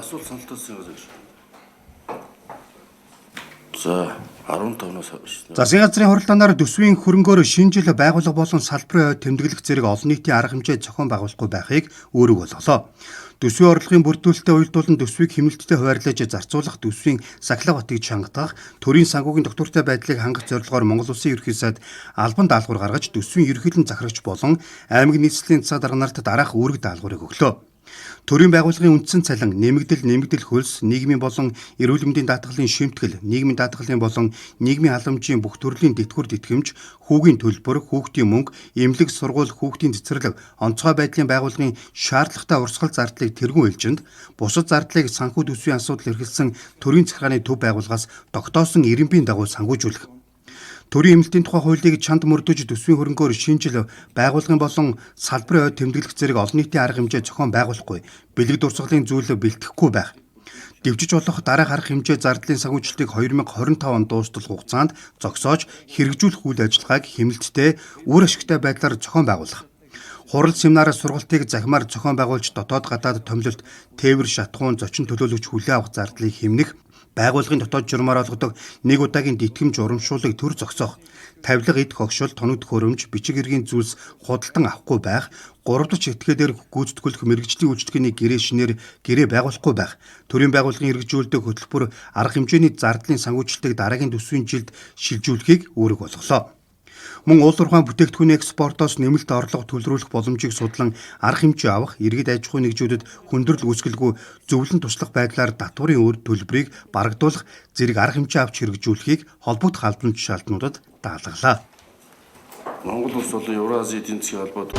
асуулт саналтсан гэж. За 15-наас хойш. Засгийн газрын хуралдаанаар төсвийн хөрөнгөөр шинэ жил байгууллага болон салбарын хувьд тэмдэглэх зэрэг олон нийтийн арга хэмжээ зохион байгуулахгүй байхыг үүрэг болголоо. Төсвийн орлогын бүрдүүлэлтэд уялдуулан төсвийг хэмнэлттэй хуваарлаж зарцуулах төсвийн сахилга батыг чангатгах, төрийн санхүүгийн доктортой байдлыг хангах зорилгоор Монгол Улсын ерөнхий сайд албан даалгавар гаргаж төсвийн ерөнхийлөн захирагч болон аймаг нийслэлийн засаг дарганарт дараах үүрэг даалгаврыг өглөө. Төрийн байгууллагын үндсэн цалин, нэмэгдэл хөлс, нийгмийн болон эрүүл мэндийн даатгалын шимтгэл, нийгмийн даатгалын болон нийгмийн халамжийн бүх төрлийн тэтгэвэр тэтгэмж, хүүгийн төлбөр, хүүхдийн мөнгө, эмнэлэг, сургууль, хүүхдийн цэцэрлэг, онцгой байдлын байгууллагын шаардлагатай урсгал зардлыг тэргүүн ээлжинд, бусад зардлыг санхүү төсвийн асуудал эрхэлсэн төрийн захиргааны төв байгууллагаас тогтоосон ирэмбийн дагуу санхүүжүүлэх. Төрийн эмнэлтийн тухай хуулийг чанд мөрдөж төсвийн хөрөнгөөр шинжил байгуулгын болон салбарын хувьд тэмдэглэх зэрэг олон нийтийн арга хэмжээ зохион байгуулахгүй, бэлэг дурсгалын зүйл бэлтгэхгүй байх. Дэвжиж болох дараах арга хэмжээ зардлын санхүүжилтийг 2025 он дуустал хугацаанд зогсоож хэрэгжүүлэх үйл ажиллагааг хэмнэлттэй үр ашигтай байдлаар зохион байгуулах. Хурал семинарын сургалтыг захимаар зохион байгуулж дотоод гадаад томилолт, тээвэр шатхуун, зочин төлөөлөгч хүлээн авах зардлыг хэмнэх. Байгууллагын дотоод журмаар олгодог нэг удаагийн тэтгэмж урамшуулыг төр зогсоох, тавилга эд хогшил, тоног төхөөрөмж, бичиг хэргийн зүйлс худалдан авахгүй байх, 3 дахь этгээдээр гүйцэтгүүлэх мэргэжлийн үйлчлэгээний гэрээ шинээр гэрээ байгуулахгүй байх, төрийн байгууллагын хэрэгжүүлдэг хөтөлбөр арга хэмжээний зардлын санхүүжилтийг дараагийн төсвийн жилд шилжүүлэхийг үүрэг болголоо. Мөн уул уурхайн бүтээгдэхүүний экспортоос нэмэлт орлого төлрүүлэх боломжийг судлан арга хэмжээ авах, иргэд аж ахуйн нэгжүүдэд хүндрэл үүсгэлгүй зөвлөн туслах байдлаар татварын өөр төлбөрийг барагдуулах зэрэг арга хэмжээ авч хэрэгжүүлэхийг холбогдох албан тушаалтнуудад даатгалаа. Монгол улс болон Евразийн эдийн засгийн холбоод